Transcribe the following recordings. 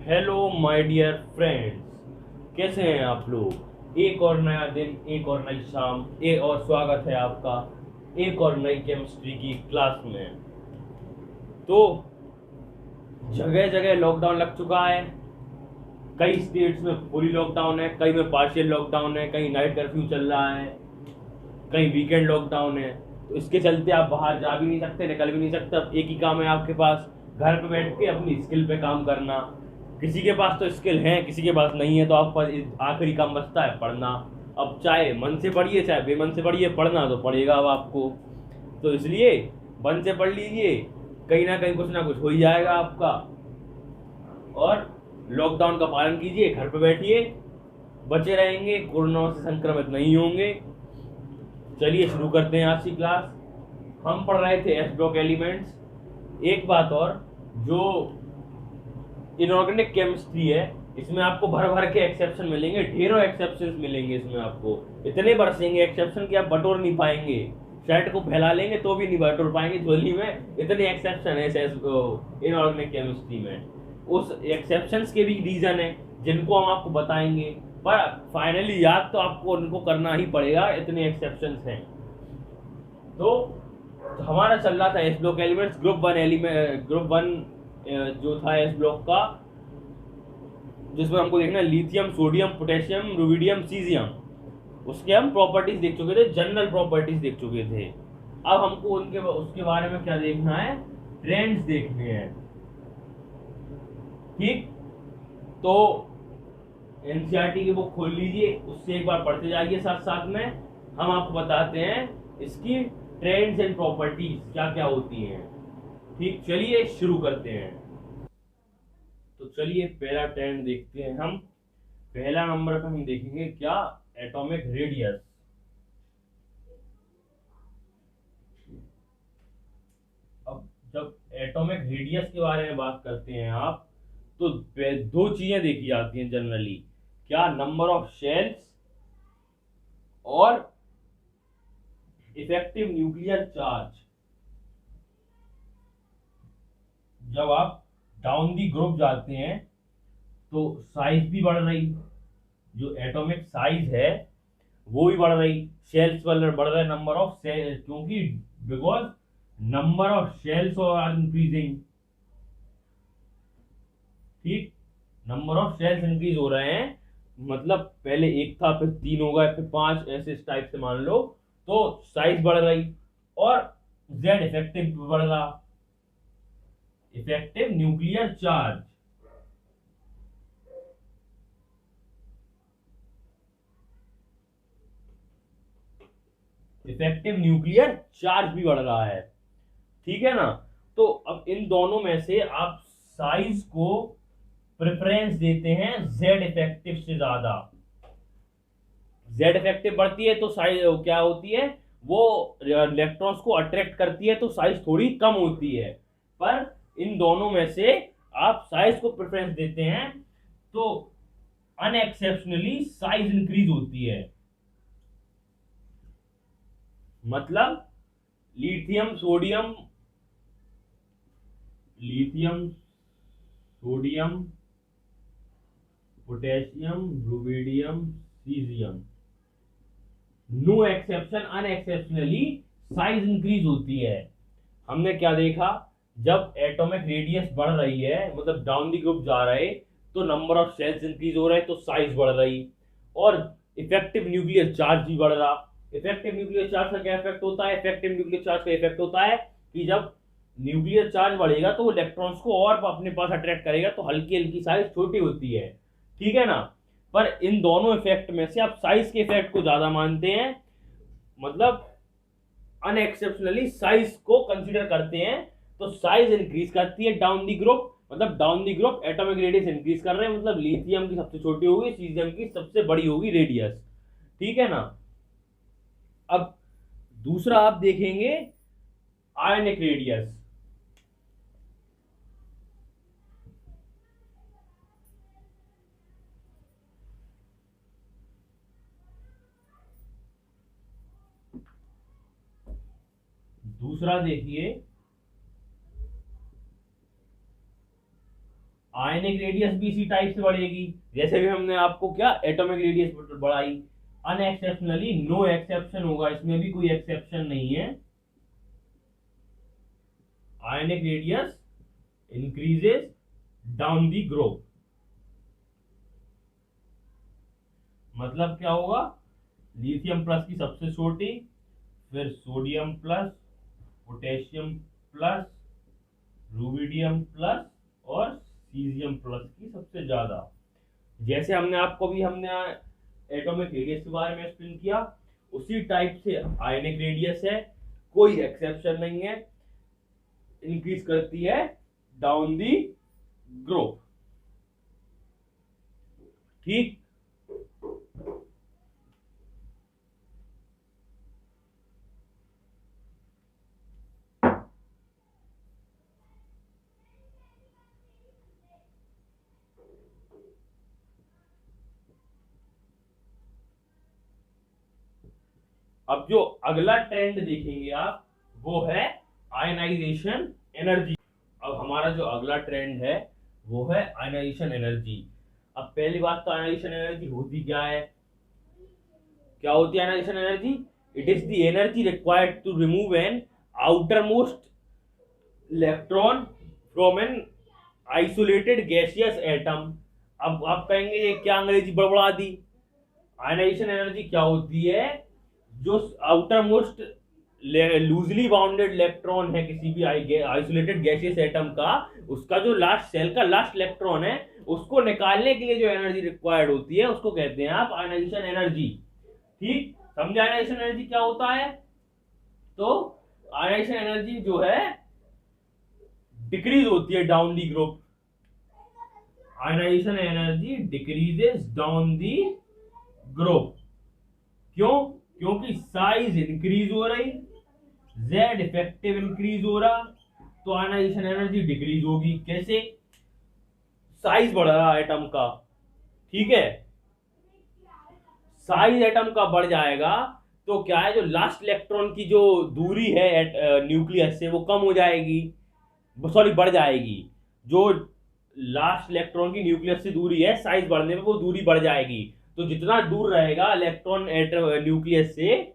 Hello my dear friends, कैसे हैं आप लोग। एक और नया दिन, एक और नई शाम, एक और स्वागत है आपका एक और नई केमिस्ट्री की क्लास में। तो जगह जगह लॉकडाउन लग चुका है। कई स्टेट्स में फुली लॉकडाउन है, कई में पार्शियल लॉकडाउन है, कहीं नाइट कर्फ्यू चल रहा है, कहीं वीकेंड लॉकडाउन है। तो इसके चलते आप बाहर जा भी नहीं सकते, निकल भी नहीं सकते। अब एक ही काम है आपके पास, घर पे बैठ के अपनी स्किल पे काम करना। किसी के पास तो स्किल है, किसी के पास नहीं है, तो आपके पास आखिरी काम बचता है पढ़ना। अब चाहे मन से पढ़िए चाहे बेमन से पढ़िए, पढ़ना तो पड़ेगा अब आपको। तो इसलिए मन से पढ़ लीजिए, कहीं ना कुछ हो ही जाएगा आपका। और लॉकडाउन का पालन कीजिए, घर पे बैठिए, बचे रहेंगे, कोरोना से संक्रमित नहीं होंगे। चलिए शुरू करते हैं आज की क्लास। हम पढ़ रहे थे एस ब्लॉक एलिमेंट्स। एक बात और, जो इनऑर्गेनिक केमिस्ट्री है, इसमें आपको भर भर के एक्सेप्शन मिलेंगे, ढेरों एक्सेप्शन मिलेंगे इसमें आपको। इतने बरसेंगे एक्सेप्शन कि आप बटोर नहीं पाएंगे। शर्ट को फैला लेंगे तो भी नहीं बटोर पाएंगे झोली में, इतने एक्सेप्शन है इनऑर्गेनिक केमिस्ट्री में। उस एक्सेप्शंस के भी रीजन है जिनको हम आपको बताएंगे, पर फाइनली याद तो आपको उनको करना ही पड़ेगा, इतने एक्सेप्शंस हैं। तो हमारा चल रहा था S block elements, group one जो था एस ब्लॉक का, जिसमें हमको देखना lithium, sodium, potassium, rubidium, caesium. उसके हम प्रॉपर्टीज देख चुके थे, जनरल प्रॉपर्टीज देख चुके थे। अब हमको उनके उसके बारे में क्या देखना है, ट्रेंड्स देखने हैं। ठीक, तो एनसीईआरटी की बुक खोल लीजिए, उससे एक बार पढ़ते जाइए साथ साथ में। हम आपको बताते हैं इसकी ट्रेंड्स एंड प्रॉपर्टीज क्या क्या होती हैं। ठीक, चलिए शुरू करते हैं। तो चलिए पहला ट्रेंड देखते हैं हम। पहला नंबर पे हम देखेंगे क्या, एटॉमिक रेडियस। अब जब एटॉमिक रेडियस के बारे में बात करते हैं आप, तो दो चीजें देखी जाती हैं जनरली, क्या, नंबर ऑफ शेल्स और इफेक्टिव न्यूक्लियर चार्ज। जब आप डाउन दी ग्रुप जाते हैं तो साइज भी बढ़ रही, जो एटॉमिक साइज है वो भी बढ़ रही, शेल्स बढ़ रहे, नंबर ऑफ सेल, क्योंकि because number of shells are increasing. ठीक, नंबर ऑफ शेल्स इंक्रीज हो रहे हैं, मतलब पहले एक था, फिर तीन हो गए, फिर पांच, ऐसे इस टाइप से मान लो। तो साइज बढ़ रही और जेड इफेक्टिव बढ़ रहा, effective nuclear charge. Effective nuclear charge भी बढ़ रहा है, ठीक है ना। तो अब इन दोनों में से आप साइज को प्रेफरेंस देते हैं जेड इफेक्टिव से ज्यादा। जेड इफेक्टिव बढ़ती है तो साइज क्या होती है, वो इलेक्ट्रॉन्स को अट्रैक्ट करती है, तो साइज थोड़ी कम होती है। पर इन दोनों में से आप साइज को प्रेफरेंस देते हैं तो अनएक्सेप्शनली साइज इंक्रीज होती है। मतलब lithium sodium, lithium sodium, potassium, rubidium, caesium, no exception, unexceptionally size increase होती है। हमने क्या देखा, जब एटॉमिक रेडियस बढ़ रही है, मतलब डाउन दी ग्रुप जा रहे, तो नंबर ऑफ सेल्स इंक्रीज हो रहे, तो साइज बढ़ रही, और इफेक्टिव न्यूक्लियर चार्ज भी बढ़ रहा। इफेक्टिव न्यूक्लियर चार्ज का क्या इफेक्ट होता है, इफेक्टिव न्यूक्लियर चार्ज का इफेक्ट होता है कि जब न्यूक्लियर चार्ज बढ़ेगा तो वो इलेक्ट्रॉन्स को और अपने पास अट्रैक्ट करेगा, तो हल्की हल्की साइज छोटी होती है, ठीक है ना। पर इन दोनों इफेक्ट में से आप साइज के इफेक्ट को ज्यादा मानते हैं, मतलब अनएक्सेप्शनली साइज को कंसीडर करते हैं। तो साइज इंक्रीज करती है डाउन दी ग्रुप, मतलब down the group atomic radius increase कर रहे हैं, मतलब लिथियम की सबसे छोटी होगी, सीजियम की सबसे बड़ी होगी रेडियस, ठीक है ना। अब दूसरा आप देखेंगे आयनिक रेडियस। दूसरा देखिए आयनिक रेडियस भी इसी टाइप से बढ़ेगी, जैसे भी हमने आपको क्या एटॉमिक रेडियस बढ़ाई। अनएक्सेप्शनली नो एक्सेप्शन होगा, इसमें भी कोई एक्सेप्शन नहीं है। Ionic radius increases down the group. मतलब क्या होगा, लिथियम प्लस की सबसे छोटी, फिर sodium plus, potassium plus, rubidium plus और सीजियम प्लस की सबसे ज्यादा। जैसे हमने एटॉमिक रेडियस के बारे में एक्सप्लेन किया, उसी टाइप से आयनिक रेडियस है, कोई एक्सेप्शन नहीं है, इंक्रीज करती है डाउन दी ग्रुप। ठीक। अब जो अगला ट्रेंड देखेंगे आप, वो है आयनाइजेशन एनर्जी। अब हमारा जो अगला ट्रेंड है वो है आयनाइजेशन एनर्जी। अब पहली बात तो आयनाइजेशन एनर्जी होती क्या है? क्या होती है ionization energy? It is the energy required to remove an outermost electron from an isolated gaseous atom. अब आप कहेंगे ये क्या अंग्रेजी बड़बड़ा दी। आयनाइजेशन एनर्जी क्या होती है? जो outer most loosely bounded electron है किसी भी आइसोलेटेड गैसियस एटम का, उसका जो लास्ट सेल का लास्ट इलेक्ट्रॉन है, उसको निकालने के लिए जो एनर्जी रिक्वायर्ड होती है उसको कहते हैं आप आयनाइजेशन एनर्जी। ठीक, समझे आयनाइजेशन एनर्जी क्या होता है? तो आयनाइजेशन एनर्जी जो है डिक्रीज होती है down the group. Ionization energy decreases down the group. क्यों? क्योंकि साइज इंक्रीज हो रही, जेड इफेक्टिव इंक्रीज हो रहा, तो आयनाइजेशन एनर्जी डिक्रीज होगी। कैसे? साइज बढ़ रहा एटम का। ठीक है, साइज एटम का बढ़ जाएगा तो क्या है, जो लास्ट इलेक्ट्रॉन की जो दूरी है न्यूक्लियस से वो कम हो जाएगी, सॉरी बढ़ जाएगी। जो लास्ट इलेक्ट्रॉन की न्यूक्लियस से दूरी है, साइज बढ़ने पे वो दूरी बढ़ जाएगी। तो जितना दूर रहेगा इलेक्ट्रॉन न्यूक्लियस से,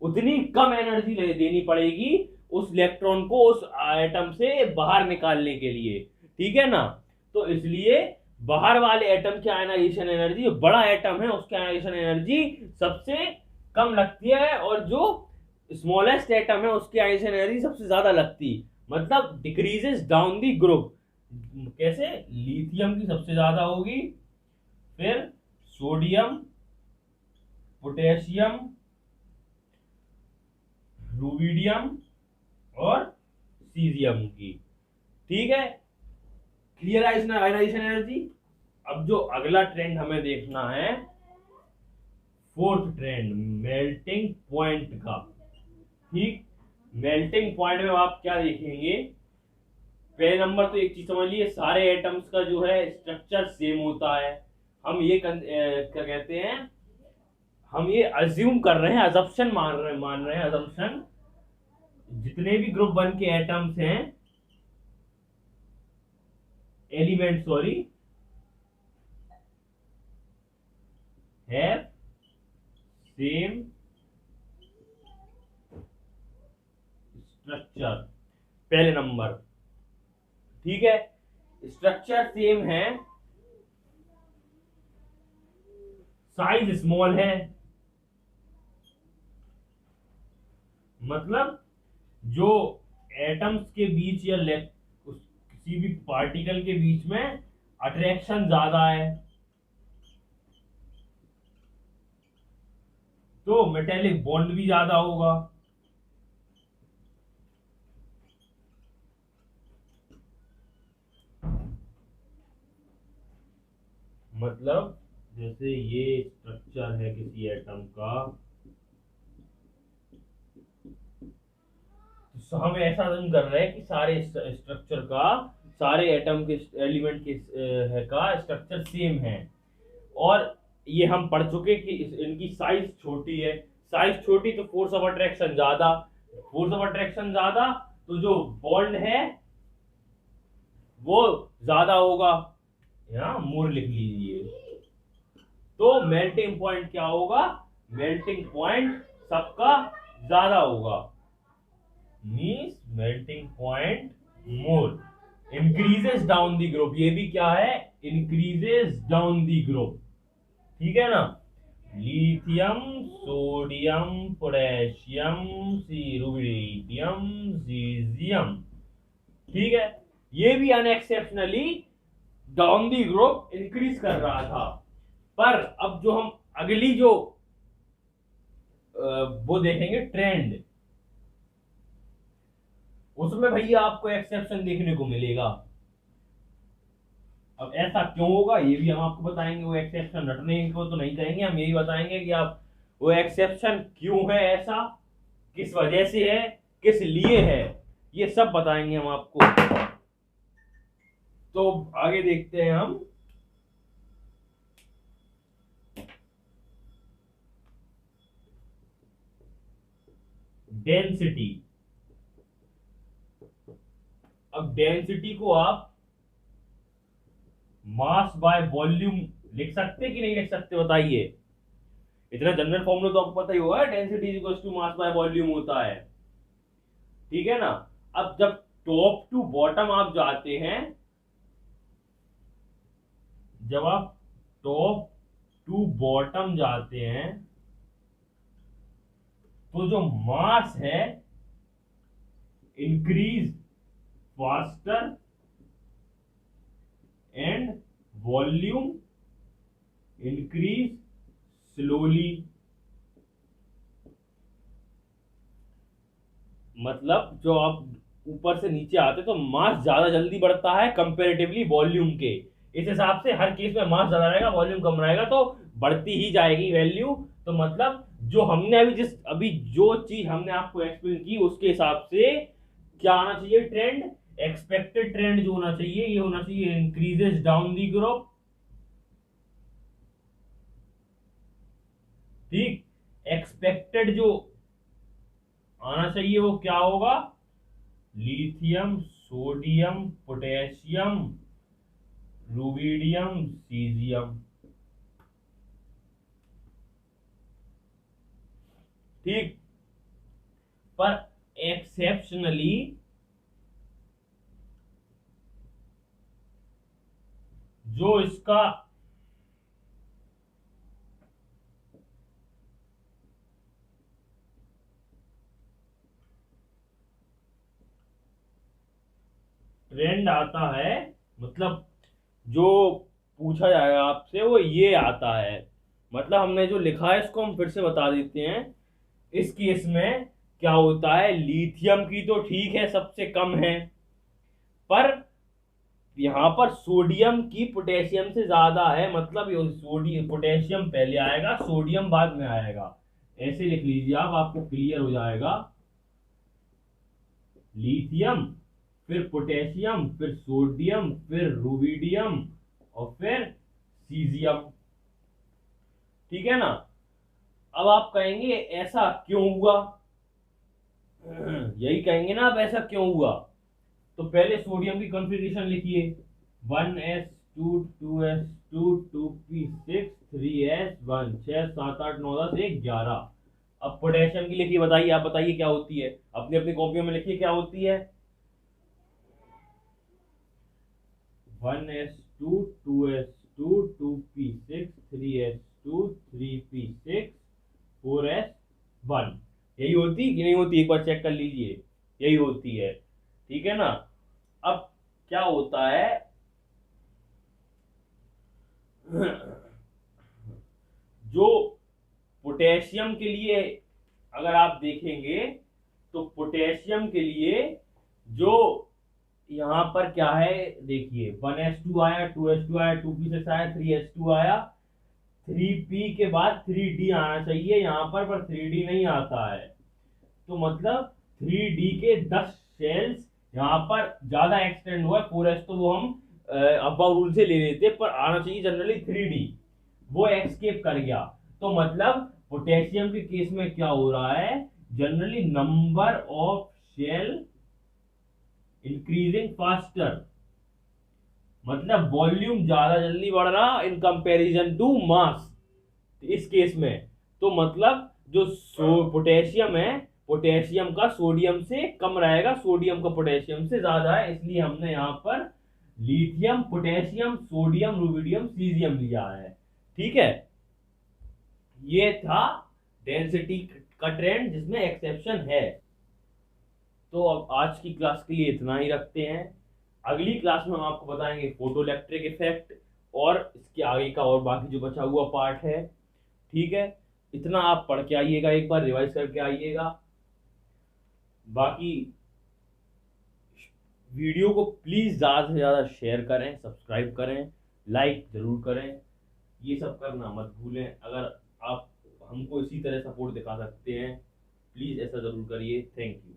उतनी कम एनर्जी देनी पड़ेगी उस इलेक्ट्रॉन को उस एटम से बाहर निकालने के लिए। ठीक है ना? तो इसलिए बाहर वाले एटम की आयनाइजेशन एनर्जी, जो बड़ा एटम है उसकी आयनाइजेशन एनर्जी सबसे कम लगती है, और जो स्मॉलेस्ट एटम है उसकी आयनाइजेशन एनर्जी सबसे ज्यादा लगती, मतलब डिक्रीजेस डाउन दी ग्रुप। कैसे? लिथियम की सबसे ज्यादा होगी, फिर सोडियम, पोटेशियम, रुबिडियम और सीजियम की। ठीक है, क्लियर है इसमें आयनाइजेशन एनर्जी। अब जो अगला ट्रेंड हमें देखना है, फोर्थ ट्रेंड मेल्टिंग पॉइंट का। ठीक, मेल्टिंग पॉइंट में आप क्या देखेंगे? पहले नंबर तो एक चीज समझ लीजिए, सारे एटम्स का जो है स्ट्रक्चर सेम होता है। हम ये क्या कहते हैं, हम ये अज्यूम कर रहे हैं, अजम्पशन मान रहे हैं अजम्पशन। जितने भी ग्रुप 1 के एटम्स हैं, element sorry, have same structure. पहले नंबर, ठीक है, स्ट्रक्चर सेम है, साइज स्मॉल है, मतलब जो एटम्स के बीच या किसी भी पार्टिकल के बीच में अट्रैक्शन ज्यादा है, तो मेटेलिक बॉन्ड भी ज्यादा होगा। मतलब जैसे ये स्ट्रक्चर है किसी एटम का, तो हम ऐसा अज्यूम कर रहे हैं कि सारे स्ट्रक्चर का, सारे एटम के एलिमेंट के का स्ट्रक्चर सेम है, और ये हम पढ़ चुके कि इनकी साइज छोटी है। साइज छोटी तो फोर्स ऑफ अट्रैक्शन ज्यादा, फोर्स ऑफ अट्रैक्शन ज्यादा तो जो बॉन्ड है वो ज्यादा होगा। यहाँ मोर लिख लीजिए। तो मेल्टिंग पॉइंट क्या होगा, मेल्टिंग पॉइंट सबका ज्यादा होगा, means melting point more increases down the group. ये भी क्या है, इंक्रीजेस डाउन दी ग्रुप, ठीक है ना। Lithium, sodium, potassium, rubidium, caesium, ठीक है। ये भी unexceptionally down the group increase कर रहा था। पर अब जो हम अगली जो वो देखेंगे ट्रेंड, उसमें भैया आपको एक्सेप्शन देखने को मिलेगा। अब ऐसा क्यों होगा ये भी हम आपको बताएंगे। वो एक्सेप्शन रटने को तो नहीं कहेंगे, हम यही बताएंगे कि आप वो एक्सेप्शन क्यों है, ऐसा किस वजह से है, किस लिए है, ये सब बताएंगे हम आपको। तो आगे देखते हैं हम। डेंसिटी। अब डेंसिटी को आप मास बाय वॉल्यूम लिख सकते कि नहीं लिख सकते, बताइए। इतना जनरल फॉर्मूला तो आपको पता ही होगा, density is equal to mass by volume होता है, ठीक है ना। अब जब टॉप टू बॉटम आप जाते हैं, जब आप टॉप टू बॉटम जाते हैं, तो जो मास है increase faster and volume increase slowly. मतलब जो आप ऊपर से नीचे आते तो मास ज्यादा जल्दी बढ़ता है कंपैरेटिवली वॉल्यूम के। इस हिसाब से हर केस में मास ज्यादा रहेगा, वॉल्यूम कम रहेगा, तो बढ़ती ही जाएगी वैल्यू। तो मतलब जो हमने अभी जो चीज हमने आपको एक्सप्लेन की, उसके हिसाब से क्या आना चाहिए ट्रेंड, एक्सपेक्टेड ट्रेंड जो होना चाहिए, ये होना चाहिए इंक्रीजेस डाउन दी ग्रुप, ठीक। एक्सपेक्टेड जो आना चाहिए वो क्या होगा, lithium, sodium, potassium, rubidium, caesium, ठीक। पर एक्सेप्शनली जो इसका ट्रेंड आता है, मतलब जो पूछा जाएगा आपसे वो ये आता है। मतलब हमने जो लिखा है इसको हम फिर से बता देते हैं। इस केस में क्या होता है, लिथियम की तो ठीक है सबसे कम है, पर यहां पर सोडियम की पोटेशियम से ज्यादा है। मतलब सोडियम पोटेशियम पहले आएगा, सोडियम बाद में आएगा, ऐसे लिख लीजिए आप, आपको क्लियर हो जाएगा। लिथियम, फिर पोटेशियम, फिर सोडियम, फिर रुबिडियम और फिर सीजियम, ठीक है ना। अब आप कहेंगे ऐसा क्यों हुआ, यही कहेंगे ना आप, ऐसा क्यों हुआ। तो पहले सोडियम की कॉन्फ़िगरेशन लिखिए, 1s2 2s2 2p6 3s1 6 7 8 9 10 1 11। अब पोटेशियम की लिखिए, बताइए, आप बताइए क्या होती है, अपनी अपनी कॉपियों में लिखिए क्या होती है। 1s2 2s2 2p6 3s2 3p6 4s1, यही होती कि नहीं होती, एक बार चेक कर लीजिए, यही होती है, ठीक है ना। अब क्या होता है, जो पोटेशियम के लिए अगर आप देखेंगे, तो पोटेशियम के लिए जो यहां पर क्या है, देखिए 1s2 आया, 2s2 आया, 2p6 आया, 3s2 आया, 3p के बाद 3d आना चाहिए यहां पर 3d नहीं आता है। तो मतलब 3d के 10 सेल्स यहाँ पर ज्यादा एक्सटेंड हुआ, 4s तो वो हम अब्बा रूल से ले लेते, पर आना चाहिए जनरली 3d, वो एस्केप कर गया। तो मतलब पोटेशियम के केस में क्या हो रहा है, generally number of shell increasing faster, मतलब वॉल्यूम ज्यादा जल्दी बढ़ रहा इन कंपैरिजन टू मास इस केस में। तो मतलब जो पोटेशियम है, पोटेशियम का सोडियम से कम रहेगा, सोडियम का पोटेशियम से ज्यादा है, इसलिए हमने यहाँ पर lithium, potassium, sodium, rubidium, caesium लिया है। ठीक है, ये था डेंसिटी का ट्रेंड जिसमें एक्सेप्शन है। तो अब आज की क्लास के लिए इतना ही रखते हैं। अगली क्लास में हम आपको बताएंगे फोटोइलेक्ट्रिक इफेक्ट और इसके आगे का और बाकी जो बचा हुआ पार्ट है। ठीक है, इतना आप पढ़ के आइएगा, एक बार रिवाइज करके आइएगा। बाकी वीडियो को प्लीज ज्यादा से ज्यादा शेयर करें, सब्सक्राइब करें, लाइक जरूर करें, ये सब करना मत भूलें। अगर आप हमको इसी तरह सपोर्ट दिखा सकते हैं प्लीज ऐसा जरूर करिए। Thank you.